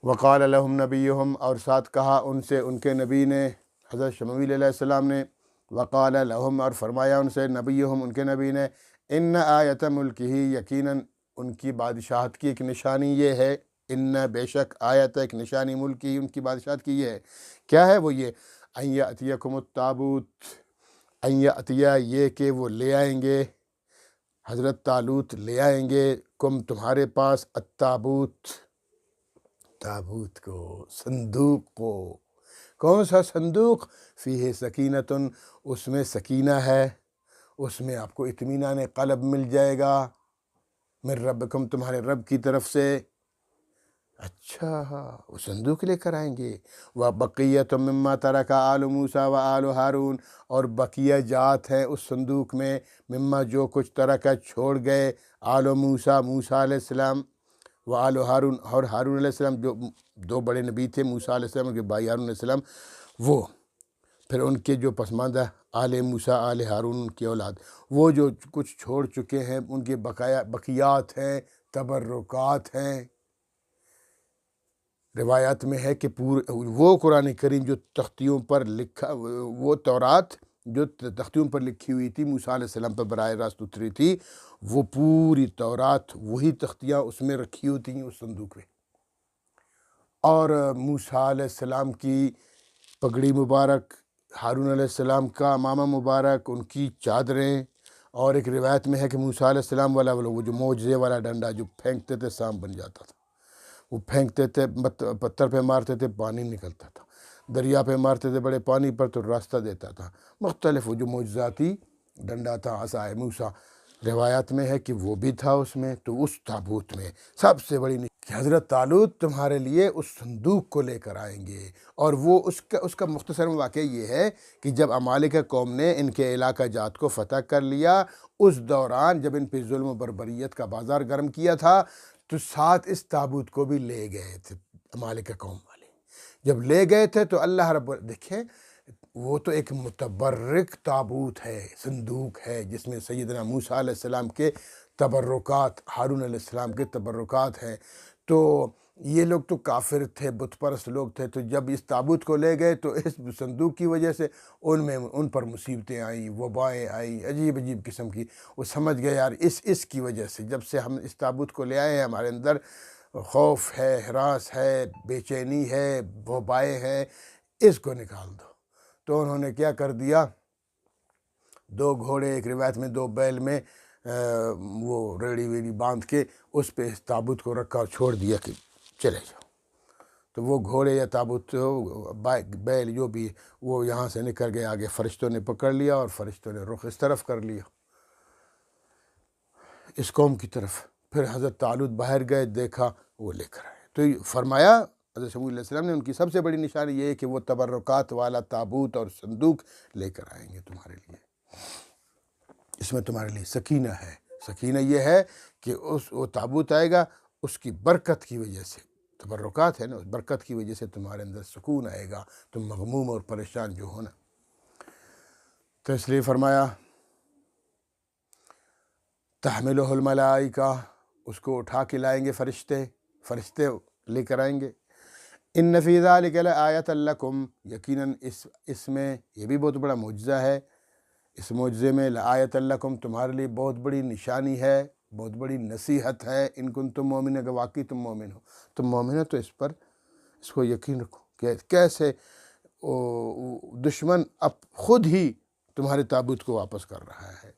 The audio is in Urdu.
وقال لهم نبیہم، اور ساتھ کہا ان سے ان کے نبی نے، حضرت شمویل علیہ السلام نے، وقال لهم، اور فرمایا ان سے نبیہم ان کے نبی نے، ان آیت ملکہ، یقیناً ان کی بادشاہت کی ایک نشانی یہ ہے، ان بے شک آیت ایک نشانی ملکی ان کی بادشاہت کی یہ ہے، کیا ہے وہ یہ، ان یأتیکم التابوت، ان یأتیا یہ کہ وہ لے آئیں گے، حضرت طالوت لے آئیں گے، کم تمہارے پاس، التابوت، تابوت کو، صندوق کو، کون سا صندوق، فیہ سکینتن، اس میں سکینہ ہے، اس میں آپ کو اطمینان قلب مل جائے گا، من ربکم، تمہارے رب کی طرف سے، اچھا وہ صندوق لے کر آئیں گے، وَبَقِيَّةٌ مِّمَّا تَرَكَ آلُ مُوسَىٰ وَآلُ ہارون، اور بقیہ جات ہیں اس صندوق میں، مما جو کچھ ترکہ چھوڑ گئے، آل موسیٰ، موسیٰ علیہ السلام، وآل ہارون، اور ہارون علیہ السلام، جو دو بڑے نبی تھے، موسیٰ علیہ السلام، ان کے بھائی ہارون علیہ السلام، وہ پھر ان کے جو پسماندہ آل موسیٰ، آل ہارون، ان کی اولاد، وہ جو کچھ چھوڑ چکے ہیں، ان کے بقیات ہیں، تبرکات ہیں۔ روایات میں ہے کہ وہ قرآن کریم جو تختیوں پر لکھا، وہ تورات جو تختیوں پر لکھی ہوئی تھی، موسیٰ علیہ السلام پر براہ راست اتری تھی، وہ پوری تورات وہی تختیاں اس میں رکھی ہوتی ہیں، اس صندوق میں، اور موسیٰ علیہ السلام کی پگڑی مبارک، ہارون علیہ السلام کا امامہ مبارک، ان کی چادریں، اور ایک روایت میں ہے کہ موسیٰ علیہ السلام والا وہ جو معجزے والا ڈنڈا جو پھینکتے تھے سانپ بن جاتا تھا، وہ پھینکتے تھے، پتھر پہ مارتے تھے پانی نکلتا تھا، دریا پہ مارتے تھے بڑے پانی پر تو راستہ دیتا تھا، مختلف وہ جو معجزاتی ڈنڈا تھا، عصائے موسیٰ، روایات میں ہے کہ وہ بھی تھا اس میں۔ تو اس تابوت میں سب سے بڑی کہ حضرت طالوت تمہارے لیے اس صندوق کو لے کر آئیں گے، اور وہ اس کا مختصر واقعہ یہ ہے کہ جب عمالقہ قوم نے ان کے علاقہ جات کو فتح کر لیا، اس دوران جب ان پہ ظلم و بربریت کا بازار گرم کیا تھا، تو ساتھ اس تابوت کو بھی لے گئے تھے عمالقہ قوم والے۔ جب لے گئے تھے تو اللہ رب، دیکھیں وہ تو ایک متبرک تابوت ہے، صندوق ہے، جس میں سیدنا موسیٰ علیہ السلام کے تبرکات، ہارون علیہ السلام کے تبرکات ہیں، تو یہ لوگ تو کافر تھے، بت پرست لوگ تھے، تو جب اس تابوت کو لے گئے تو اس صندوق کی وجہ سے ان پر مصیبتیں آئیں، وبائیں آئیں، عجیب عجیب قسم کی، وہ سمجھ گئے یار اس کی وجہ سے، جب سے ہم اس تابوت کو لے آئے ہیں، ہمارے اندر خوف ہے، ہراس ہے، بے چینی ہے، وبائیں ہیں، اس کو نکال دو۔ تو انہوں نے کیا کر دیا، دو گھوڑے، ایک روایت میں دو بیل میں وہ ریڑی ویڑی باندھ کے اس پہ اس تابوت کو رکھا اور چھوڑ دیا کہ چلے جاؤ۔ تو وہ گھوڑے یا تابوت، بیل جو بھی، وہ یہاں سے نکل گئے، آگے فرشتوں نے پکڑ لیا اور فرشتوں نے رخ اس طرف کر لیا، اس قوم کی طرف۔ پھر حضرت طالوت باہر گئے، دیکھا وہ لے کر آئے، تو فرمایا حضرت شمویل علیہ السلام نے ان کی سب سے بڑی نشانی یہ ہے کہ وہ تبرکات والا تابوت اور صندوق لے کر آئیں گے تمہارے لیے، اس میں تمہارے لیے سکینہ ہے۔ سکینہ یہ ہے کہ وہ تابوت آئے گا، اس کی برکت کی وجہ سے، تبرکات ہے نا، اس برکت کی وجہ سے تمہارے اندر سکون آئے گا، تم مغموم اور پریشان جو ہونا۔ تو اس لیے فرمایا تحملہ الملائکہ، اس کو اٹھا کے لائیں گے فرشتے لے کر آئیں گے۔ ان فی ذلک لآیۃ لکم، یقیناً اس میں یہ بھی بہت بڑا معجزہ ہے، اس معجزے میں لآیۃ لکم، تمہارے لیے بہت بڑی نشانی ہے، بہت بڑی نصیحت ہے، ان کنتم مومنین، اگر واقعی تم مومن ہو، تم مومن ہو تو اس کو یقین رکھو کہ کیسے دشمن اب خود ہی تمہارے تابوت کو واپس کر رہا ہے،